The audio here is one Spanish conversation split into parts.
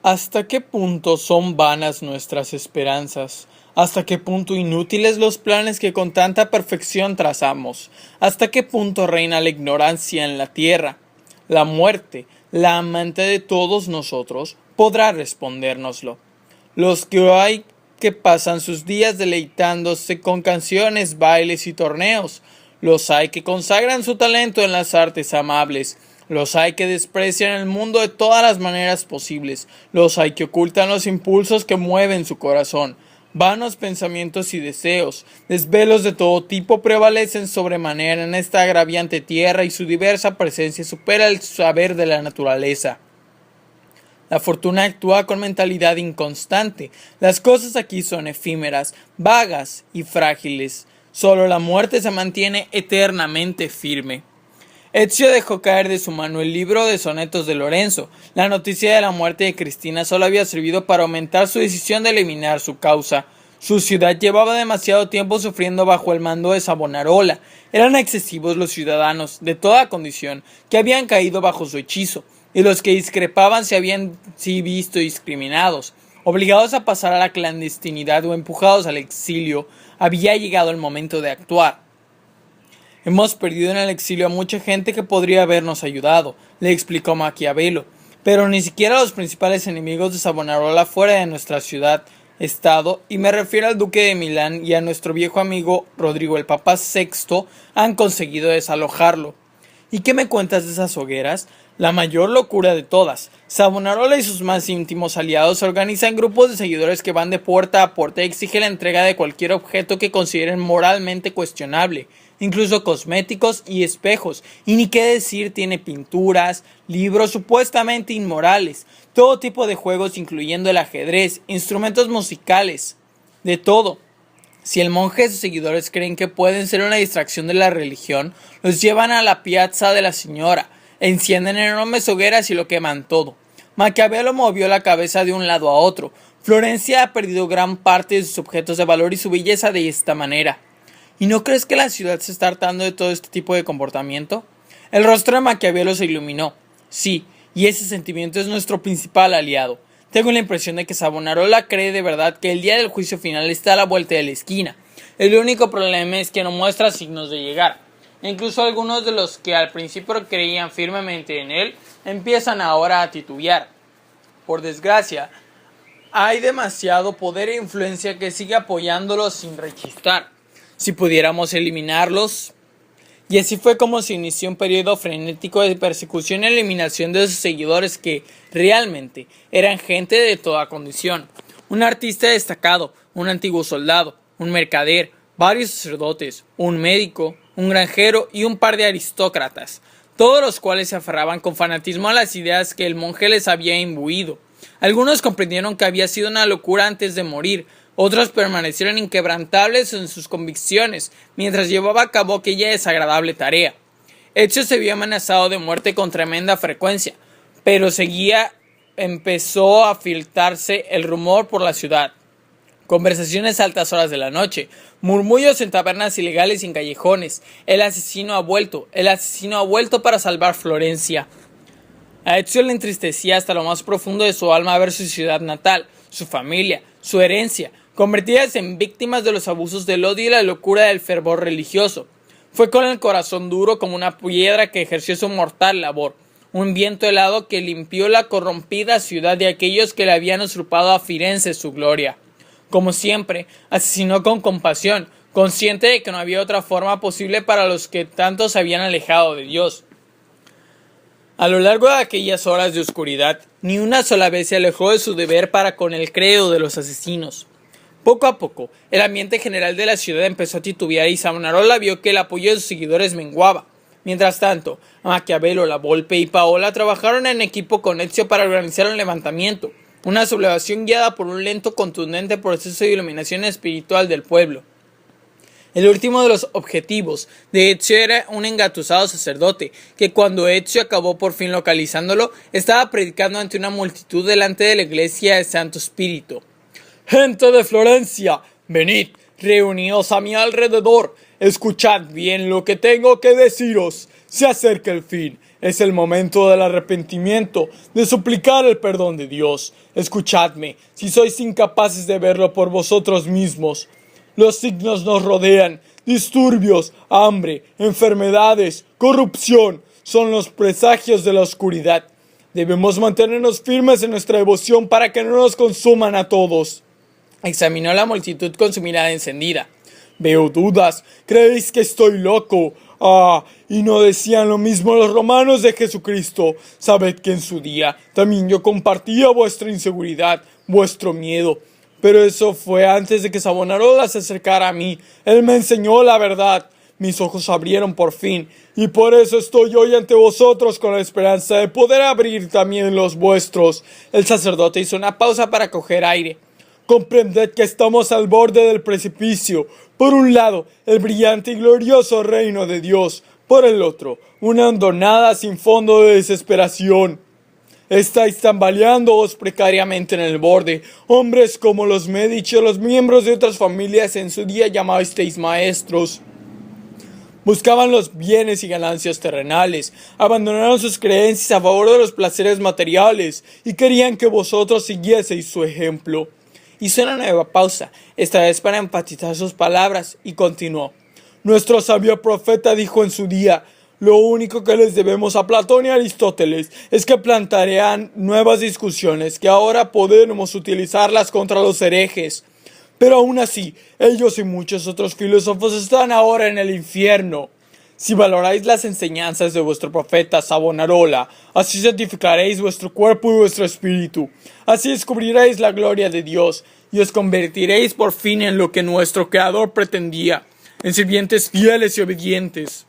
¿Hasta qué punto son vanas nuestras esperanzas? ¿Hasta qué punto inútiles los planes que con tanta perfección trazamos? ¿Hasta qué punto reina la ignorancia en la tierra? La muerte, la amante de todos nosotros, podrá respondérnoslo. Los que hay que pasan sus días deleitándose con canciones, bailes y torneos. Los hay que consagran su talento en las artes amables. Los hay que desprecian el mundo de todas las maneras posibles. Los hay que ocultan los impulsos que mueven su corazón. Vanos pensamientos y deseos, desvelos de todo tipo prevalecen sobremanera en esta agraviante tierra y su diversa presencia supera el saber de la naturaleza. La fortuna actúa con mentalidad inconstante. Las cosas aquí son efímeras, vagas y frágiles. Solo la muerte se mantiene eternamente firme. Ezio dejó caer de su mano el libro de sonetos de Lorenzo. La noticia de la muerte de Cristina solo había servido para aumentar su decisión de eliminar su causa. Su ciudad llevaba demasiado tiempo sufriendo bajo el mando de Savonarola. Eran excesivos los ciudadanos, de toda condición, que habían caído bajo su hechizo, y los que discrepaban se habían visto discriminados, obligados a pasar a la clandestinidad o empujados al exilio. Había llegado el momento de actuar. Hemos perdido en el exilio a mucha gente que podría habernos ayudado, le explicó Maquiavelo, pero ni siquiera los principales enemigos de Savonarola fuera de nuestra ciudad, estado, y me refiero al duque de Milán y a nuestro viejo amigo Rodrigo el Papa VI, han conseguido desalojarlo. ¿Y qué me cuentas de esas hogueras? La mayor locura de todas. Savonarola y sus más íntimos aliados organizan grupos de seguidores que van de puerta a puerta y exigen la entrega de cualquier objeto que consideren moralmente cuestionable, incluso cosméticos y espejos, y ni qué decir tiene pinturas, libros supuestamente inmorales, todo tipo de juegos incluyendo el ajedrez, instrumentos musicales, de todo. Si el monje y sus seguidores creen que pueden ser una distracción de la religión, los llevan a la piazza de la Señora, encienden enormes hogueras y lo queman todo. Maquiavelo movió la cabeza de un lado a otro. Florencia ha perdido gran parte de sus objetos de valor y su belleza de esta manera. ¿Y no crees que la ciudad se está hartando de todo este tipo de comportamiento? El rostro de Maquiavelo se iluminó. Sí, y ese sentimiento es nuestro principal aliado. Tengo la impresión de que Savonarola cree de verdad que el día del juicio final está a la vuelta de la esquina. El único problema es que no muestra signos de llegar. Incluso algunos de los que al principio creían firmemente en él empiezan ahora a titubear. Por desgracia, hay demasiado poder e influencia que sigue apoyándolo sin rechistar. Si pudiéramos eliminarlos. Y así fue como se inició un periodo frenético de persecución y eliminación de sus seguidores que, realmente, eran gente de toda condición. Un artista destacado, un antiguo soldado, un mercader, varios sacerdotes, un médico, un granjero y un par de aristócratas, todos los cuales se aferraban con fanatismo a las ideas que el monje les había imbuido. Algunos comprendieron que había sido una locura antes de morir. Otros permanecieron inquebrantables en sus convicciones mientras llevaba a cabo aquella desagradable tarea. Ezio se vio amenazado de muerte con tremenda frecuencia, pero empezó a filtrarse el rumor por la ciudad. Conversaciones a altas horas de la noche, murmullos en tabernas ilegales y en callejones. El asesino ha vuelto para salvar Florencia. A Ezio le entristecía hasta lo más profundo de su alma ver su ciudad natal, su familia, su herencia, convertidas en víctimas de los abusos del odio y la locura del fervor religioso. Fue con el corazón duro como una piedra que ejerció su mortal labor, un viento helado que limpió la corrompida ciudad de aquellos que le habían usurpado a Firenze su gloria. Como siempre, asesinó con compasión, consciente de que no había otra forma posible para los que tanto se habían alejado de Dios. A lo largo de aquellas horas de oscuridad, ni una sola vez se alejó de su deber para con el credo de los asesinos. Poco a poco, el ambiente general de la ciudad empezó a titubear y Savonarola vio que el apoyo de sus seguidores menguaba. Mientras tanto, Maquiavelo, La Volpe y Paola trabajaron en equipo con Ezio para organizar un levantamiento, una sublevación guiada por un lento, contundente proceso de iluminación espiritual del pueblo. El último de los objetivos de Ezio era un engatusado sacerdote, que cuando Ezio acabó por fin localizándolo, estaba predicando ante una multitud delante de la iglesia de Santo Espíritu. «Gente de Florencia, venid, reuníos a mi alrededor, escuchad bien lo que tengo que deciros. Se acerca el fin, Es el momento del arrepentimiento, de suplicar el perdón de Dios. Escuchadme, si sois incapaces de verlo por vosotros mismos. Los signos nos rodean, disturbios, hambre, enfermedades, corrupción, son los presagios de la oscuridad. Debemos mantenernos firmes en nuestra devoción para que no nos consuman a todos. Examinó la multitud con su mirada encendida. Veo dudas, ¿creéis que estoy loco? ¿Y no decían lo mismo los romanos de Jesucristo? Sabed que en su día también yo compartía vuestra inseguridad, vuestro miedo. Pero eso fue antes de que Savonarola se acercara a mí. Él me enseñó la verdad. Mis ojos abrieron por fin, y por eso estoy hoy ante vosotros con la esperanza de poder abrir también los vuestros. El sacerdote hizo una pausa para coger aire. Comprended que estamos al borde del precipicio. Por un lado, el brillante y glorioso reino de Dios. Por el otro, una hondonada sin fondo de desesperación. Estáis tambaleándoos precariamente en el borde. Hombres como los Medici o los miembros de otras familias en su día llamasteis maestros. Buscaban los bienes y ganancias terrenales, abandonaron sus creencias a favor de los placeres materiales y querían que vosotros siguieseis su ejemplo. Hizo una nueva pausa, esta vez para enfatizar sus palabras, y continuó. Nuestro sabio profeta dijo en su día, lo único que les debemos a Platón y Aristóteles es que plantearán nuevas discusiones que ahora podemos utilizarlas contra los herejes. Pero aún así, ellos y muchos otros filósofos están ahora en el infierno. Si valoráis las enseñanzas de vuestro profeta Savonarola, así santificaréis vuestro cuerpo y vuestro espíritu. Así descubriréis la gloria de Dios y os convertiréis por fin en lo que nuestro Creador pretendía, en sirvientes fieles y obedientes.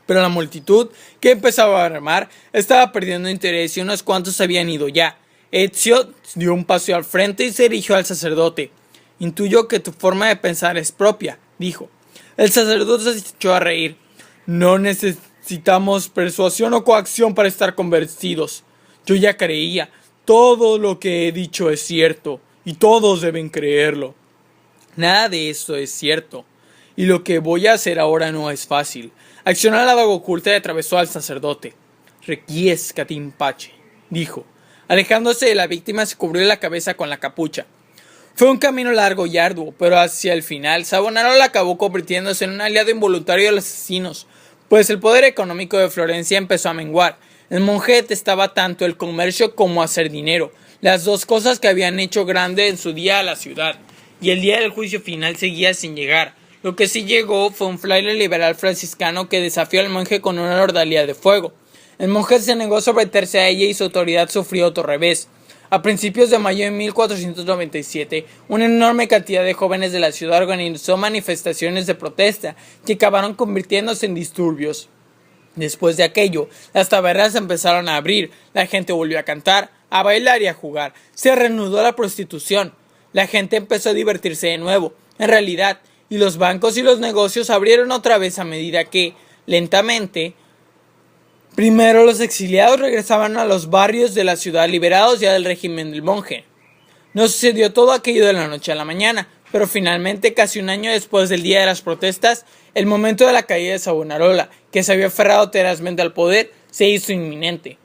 Pero la multitud, que empezaba a remar, estaba perdiendo interés y unos cuantos habían ido ya. Ezio dio un paso al frente y se dirigió al sacerdote. Intuyo que tu forma de pensar es propia, dijo. El sacerdote se echó a reír. No necesitamos persuasión o coacción para estar convencidos. Yo ya creía. Todo lo que he dicho es cierto, y todos deben creerlo. Nada de esto es cierto, y lo que voy a hacer ahora no es fácil. Accionó la daga oculta y atravesó al sacerdote. Requiescat in pace, dijo. Alejándose de la víctima, se cubrió la cabeza con la capucha. Fue un camino largo y arduo, pero hacia el final Savonarola acabó convirtiéndose en un aliado involuntario de los asesinos, pues el poder económico de Florencia empezó a menguar. El monje detestaba tanto el comercio como hacer dinero, las dos cosas que habían hecho grande en su día a la ciudad, y el día del juicio final seguía sin llegar. Lo que sí llegó fue un fraile liberal franciscano que desafió al monje con una ordalía de fuego. El monje se negó a someterse a ella y su autoridad sufrió otro revés. A principios de mayo de 1497, una enorme cantidad de jóvenes de la ciudad organizó manifestaciones de protesta que acabaron convirtiéndose en disturbios. Después de aquello, las tabernas empezaron a abrir, la gente volvió a cantar, a bailar y a jugar. Se reanudó la prostitución. La gente empezó a divertirse de nuevo, en realidad, y los bancos y los negocios abrieron otra vez a medida que, lentamente, primero los exiliados regresaban a los barrios de la ciudad liberados ya del régimen del monje. No sucedió todo aquello de la noche a la mañana, pero finalmente, casi un año después del día de las protestas, el momento de la caída de Savonarola, que se había aferrado tenazmente al poder, se hizo inminente.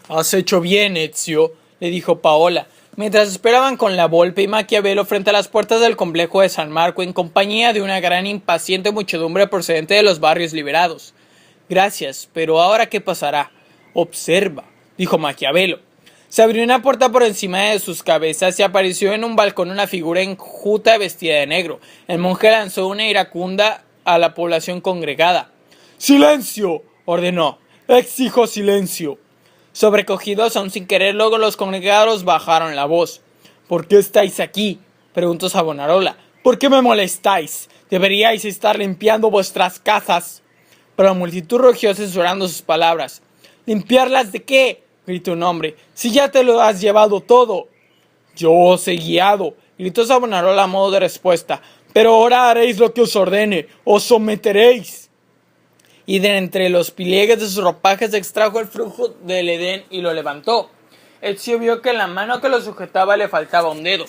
Has hecho bien, Ezio, le dijo Paola, mientras esperaban con la Volpe y Maquiavelo frente a las puertas del complejo de San Marco en compañía de una gran impaciente muchedumbre procedente de los barrios liberados. Gracias, pero ¿ahora qué pasará? Observa, dijo Maquiavelo. Se abrió una puerta por encima de sus cabezas y apareció en un balcón una figura enjuta vestida de negro. El monje lanzó una iracunda a la población congregada. ¡Silencio!, ordenó. ¡Exijo silencio! Sobrecogidos, aún sin quererlo, los congregados bajaron la voz. ¿Por qué estáis aquí?, preguntó Savonarola. ¿Por qué me molestáis? Deberíais estar limpiando vuestras casas. Pero la multitud rugió censurando sus palabras. ¿Limpiarlas de qué?, gritó un hombre. Si ya te lo has llevado todo. Yo os he guiado, gritó Savonarola a modo de respuesta. Pero ahora haréis lo que os ordene. Os someteréis. Y de entre los pliegues de sus ropajes extrajo el fruto del Edén y lo levantó. Ezio vio que en la mano que lo sujetaba le faltaba un dedo.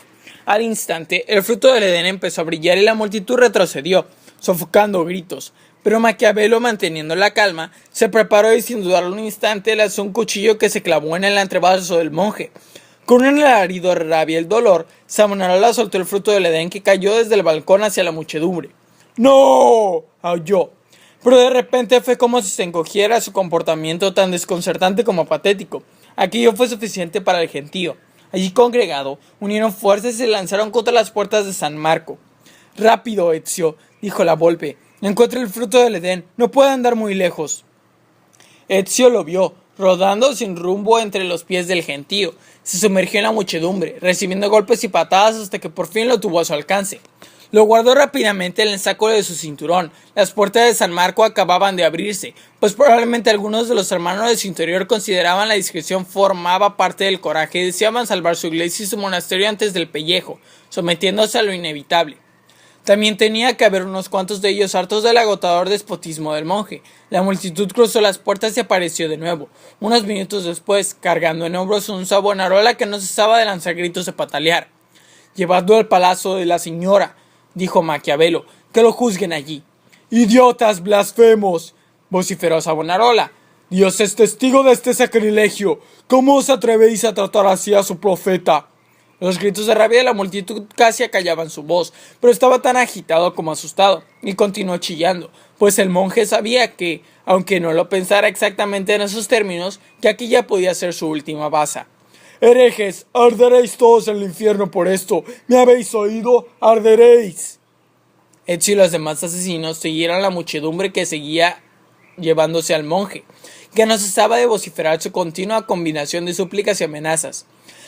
Al instante, el fruto del Edén empezó a brillar y la multitud retrocedió. sofocando gritos. Pero Maquiavelo, manteniendo la calma, se preparó y sin dudarlo un instante lanzó un cuchillo que se clavó en el antebrazo del monje. Con un alarido de rabia y el dolor, Savonarola soltó el fruto del Edén que cayó desde el balcón hacia la muchedumbre. ¡No!, aulló. Pero de repente fue como si se encogiera su comportamiento tan desconcertante como patético. Aquello fue suficiente para el gentío. Allí congregado, unieron fuerzas y se lanzaron contra las puertas de San Marco. «Rápido, Ezio», dijo la Volpe. «Encuentre el fruto del Edén. No puede andar muy lejos». Ezio lo vio, rodando sin rumbo entre los pies del gentío. Se sumergió en la muchedumbre, recibiendo golpes y patadas hasta que por fin lo tuvo a su alcance. Lo guardó rápidamente en el saco de su cinturón. Las puertas de San Marco acababan de abrirse, pues probablemente algunos de los hermanos de su interior consideraban la discreción formaba parte del coraje y deseaban salvar su iglesia y su monasterio antes del pellejo, sometiéndose a lo inevitable. También tenía que haber unos cuantos de ellos hartos del agotador despotismo del monje. La multitud cruzó las puertas y apareció de nuevo. Unos minutos después, cargando en hombros un Savonarola que no cesaba de lanzar gritos de patalear. «Llevadlo al palacio de la señora», dijo Maquiavelo, «que lo juzguen allí». «¡Idiotas blasfemos!», vociferó Savonarola. «Dios es testigo de este sacrilegio. ¿Cómo os atrevéis a tratar así a su profeta?». Los gritos de rabia de la multitud casi acallaban su voz, pero estaba tan agitado como asustado, y continuó chillando, pues el monje sabía que, aunque no lo pensara exactamente en esos términos, que aquella podía ser su última baza. «Herejes, arderéis todos en el infierno por esto. ¿Me habéis oído? ¡Arderéis!». Ezio y los demás asesinos siguieron la muchedumbre que seguía llevándose al monje, que no cesaba de vociferar su continua combinación de súplicas y amenazas.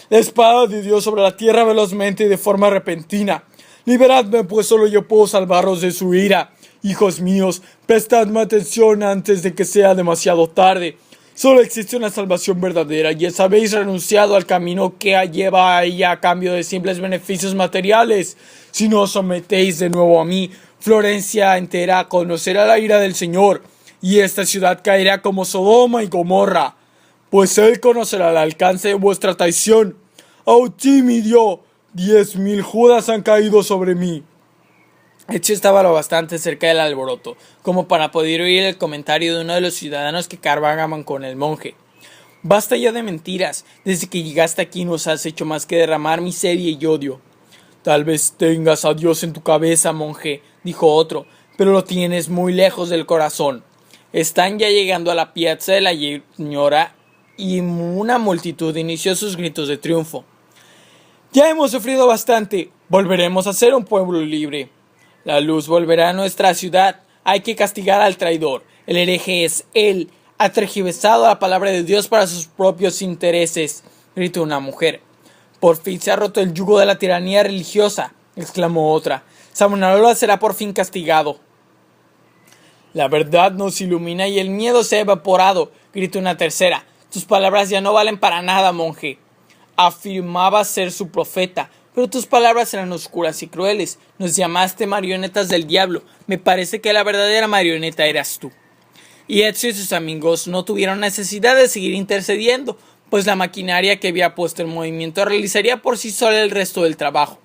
«La espada de Dios sobre la tierra velozmente y de forma repentina. Liberadme, pues solo yo puedo salvaros de su ira. Hijos míos, prestadme atención antes de que sea demasiado tarde. Solo existe una salvación verdadera y os habéis renunciado al camino que lleva a ella a cambio de simples beneficios materiales. Si no os sometéis de nuevo a mí, Florencia entera conocerá la ira del Señor, y esta ciudad caerá como Sodoma y Gomorra, pues él conocerá el alcance de vuestra traición. ¡Autimidio! 10.000 Judas han caído sobre mí». Ezio estaba lo bastante cerca del alboroto, como para poder oír el comentario de uno de los ciudadanos que cargaban con el monje. «Basta ya de mentiras. Desde que llegaste aquí no has hecho más que derramar miseria y odio». «Tal vez tengas a Dios en tu cabeza, monje», dijo otro, «pero lo tienes muy lejos del corazón». Están ya llegando a la piazza de la señora y una multitud inició sus gritos de triunfo. «Ya hemos sufrido bastante. Volveremos a ser un pueblo libre. La luz volverá a nuestra ciudad. Hay que castigar al traidor. El hereje es él. Ha tergiversado la palabra de Dios para sus propios intereses», gritó una mujer. «Por fin se ha roto el yugo de la tiranía religiosa», exclamó otra. «Savonarola será por fin castigado». «La verdad nos ilumina y el miedo se ha evaporado», gritó una tercera. «Tus palabras ya no valen para nada, monje». «Afirmabas ser su profeta, pero tus palabras eran oscuras y crueles. Nos llamaste marionetas del diablo. Me parece que la verdadera marioneta eras tú». Y Ezio y sus amigos no tuvieron necesidad de seguir intercediendo, pues la maquinaria que había puesto en movimiento realizaría por sí sola el resto del trabajo.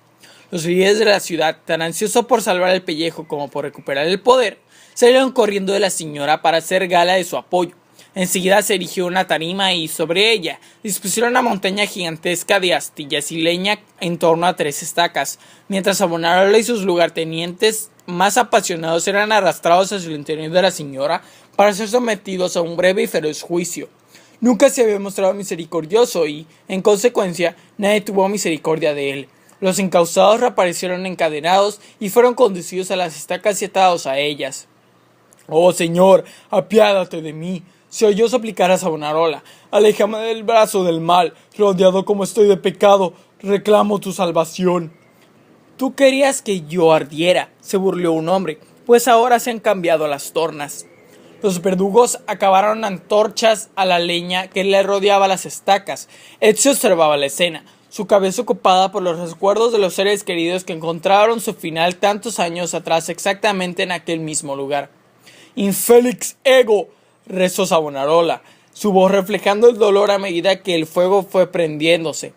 Los líderes de la ciudad, tan ansiosos por salvar el pellejo como por recuperar el poder, salieron corriendo de la señora para hacer gala de su apoyo. Enseguida se erigió una tarima y, sobre ella, dispusieron una montaña gigantesca de astillas y leña en torno a 3 estacas, mientras Savonarola y sus lugartenientes más apasionados eran arrastrados hacia el interior de la señora para ser sometidos a un breve y feroz juicio. Nunca se había mostrado misericordioso y, en consecuencia, nadie tuvo misericordia de él. Los encausados reaparecieron encadenados y fueron conducidos a las estacas y atados a ellas. «Oh Señor, apiádate de mí», se oyó suplicar a Savonarola. «Aléjame del brazo del mal, rodeado como estoy de pecado, reclamo tu salvación». «Tú querías que yo ardiera», se burló un hombre, «pues ahora se han cambiado las tornas». Los verdugos acabaron antorchas a la leña que le rodeaba las estacas. Ezio observaba la escena, su cabeza ocupada por los recuerdos de los seres queridos que encontraron su final tantos años atrás exactamente en aquel mismo lugar. «Infelix ego», rezó Savonarola, su voz reflejando el dolor a medida que el fuego fue prendiéndose.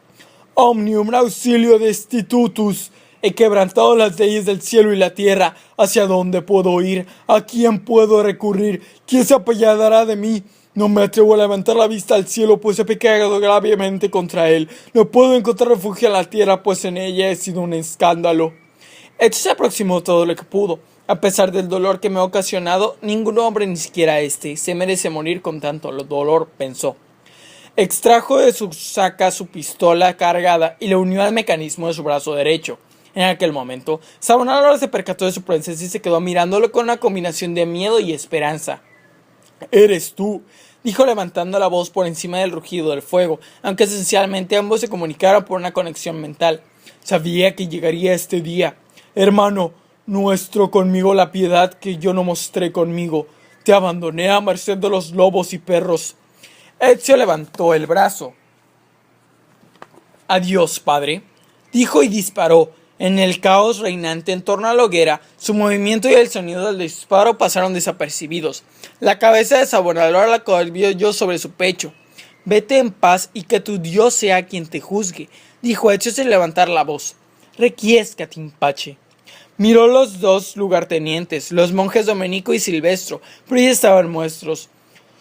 «Omnium auxilio destitutus, He quebrantado las leyes del cielo y la tierra. ¿Hacia dónde puedo ir? ¿A quién puedo recurrir? ¿Quién se apiadará de mí? No me atrevo a levantar la vista al cielo, pues he pecado gravemente contra él. No puedo encontrar refugio en la tierra, pues en ella he sido un escándalo. Esto se aproximó todo lo que pudo. A pesar del dolor que me ha ocasionado, ningún hombre, ni siquiera este, se merece morir con tanto dolor, pensó. Extrajo de su saca su pistola cargada y la unió al mecanismo de su brazo derecho. En aquel momento, Savonarola se percató de su presencia y se quedó mirándolo con una combinación de miedo y esperanza. «Eres tú», dijo levantando la voz por encima del rugido del fuego, aunque esencialmente ambos se comunicaron por una conexión mental. «Sabía que llegaría este día. Hermano nuestro, conmigo la piedad que yo no mostré conmigo. Te abandoné a merced de los lobos y perros». Ezio levantó el brazo. «Adiós, padre», dijo y disparó. En el caos reinante en torno a la hoguera, su movimiento y el sonido del disparo pasaron desapercibidos. La cabeza de Savonarola la cayó sobre su pecho. «Vete en paz y que tu Dios sea quien te juzgue», dijo Ezio sin levantar la voz. «Requiescat in pace». Miró los dos lugartenientes, los monjes Domenico y Silvestro, pero ya estaban muertos.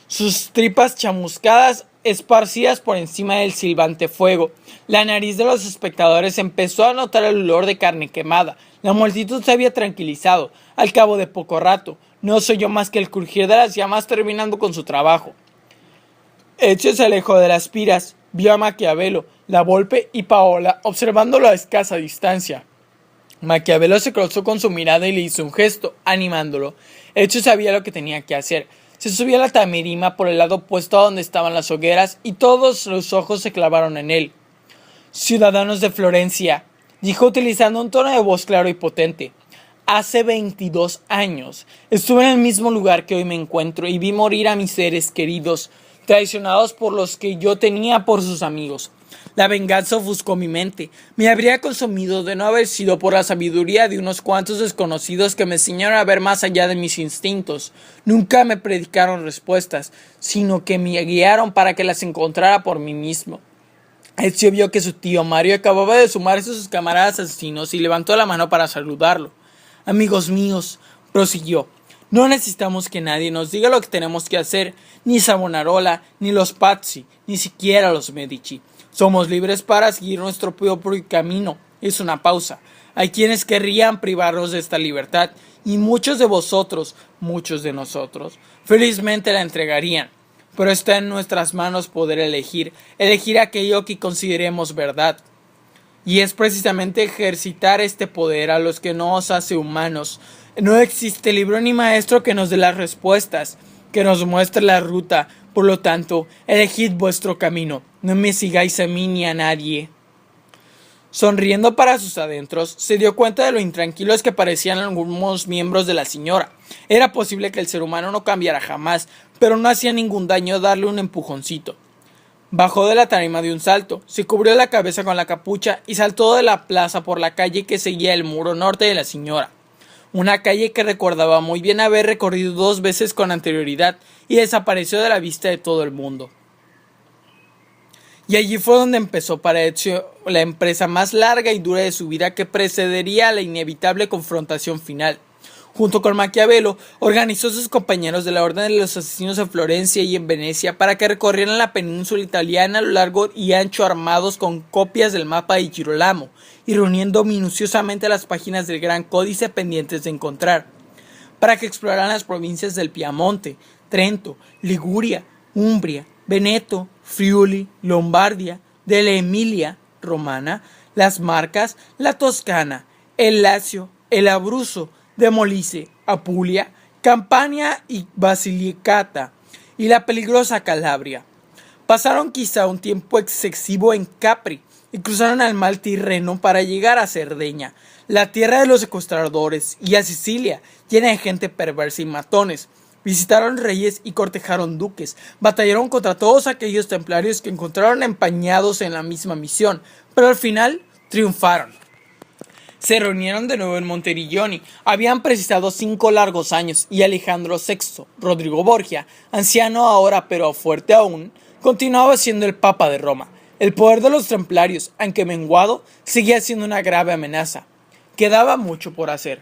Sus tripas chamuscadas esparcidas por encima del silbante fuego. La nariz de los espectadores empezó a notar el olor de carne quemada. La multitud se había tranquilizado. Al cabo de poco rato, no se oyó más que el crujir de las llamas terminando con su trabajo. Ezio se alejó de las piras. Vio a Maquiavelo, la Volpe y Paola observándolo a escasa distancia. Maquiavelo se cruzó con su mirada y le hizo un gesto, animándolo. Ezio sabía lo que tenía que hacer. Se subió a la tamirima por el lado opuesto a donde estaban las hogueras y todos los ojos se clavaron en él. «Ciudadanos de Florencia», dijo utilizando un tono de voz claro y potente. «Hace 22 años estuve en el mismo lugar que hoy me encuentro y vi morir a mis seres queridos, traicionados por los que yo tenía por sus amigos. La venganza ofuscó mi mente. Me habría consumido de no haber sido por la sabiduría de unos cuantos desconocidos que me enseñaron a ver más allá de mis instintos. Nunca me predicaron respuestas, sino que me guiaron para que las encontrara por mí mismo». Ezio vio que su tío Mario acababa de sumarse a sus camaradas asesinos y levantó la mano para saludarlo. «Amigos míos», prosiguió, «no necesitamos que nadie nos diga lo que tenemos que hacer, ni Savonarola, ni los Pazzi, ni siquiera los Medici. Somos libres para seguir nuestro propio camino». Hizo una pausa. «Hay quienes querrían privarnos de esta libertad, y muchos de vosotros, muchos de nosotros, felizmente la entregarían. Pero está en nuestras manos poder elegir aquello que consideremos verdad. Y es precisamente ejercitar este poder a los que nos hace humanos. No existe libro ni maestro que nos dé las respuestas, que nos muestre la ruta. Por lo tanto, elegid vuestro camino. No me sigáis a mí ni a nadie». Sonriendo para sus adentros, se dio cuenta de lo intranquilos que parecían algunos miembros de la señora. Era posible que el ser humano no cambiara jamás, pero no hacía ningún daño darle un empujoncito. Bajó de la tarima de un salto, se cubrió la cabeza con la capucha y saltó de la plaza por la calle que seguía el muro norte de la señora. Una calle que recordaba muy bien haber recorrido 2 veces con anterioridad y desapareció de la vista de todo el mundo. Y allí fue donde empezó para Ezio la empresa más larga y dura de su vida que precedería a la inevitable confrontación final. Junto con Maquiavelo, organizó a sus compañeros de la Orden de los Asesinos en Florencia y en Venecia para que recorrieran la península italiana a lo largo y ancho armados con copias del mapa de Girolamo y reuniendo minuciosamente las páginas del Gran Códice pendientes de encontrar, para que exploraran las provincias del Piamonte, Trento, Liguria, Umbria, Veneto, Friuli, Lombardia, de la Emilia Romana, las Marcas, la Toscana, el Lacio, el Abruzzo, de Molise, Apulia, Campania y Basilicata, y la peligrosa Calabria. Pasaron quizá un tiempo excesivo en Capri y cruzaron al mar Tirreno para llegar a Cerdeña, la tierra de los secuestradores, y a Sicilia, llena de gente perversa y matones. Visitaron reyes y cortejaron duques, batallaron contra todos aquellos templarios que encontraron empañados en la misma misión, pero al final triunfaron. Se reunieron de nuevo en Monteriggioni. Habían precisado 5 largos años y Alejandro VI, Rodrigo Borgia, anciano ahora pero fuerte aún, continuaba siendo el Papa de Roma. El poder de los templarios, aunque menguado, seguía siendo una grave amenaza. Quedaba mucho por hacer,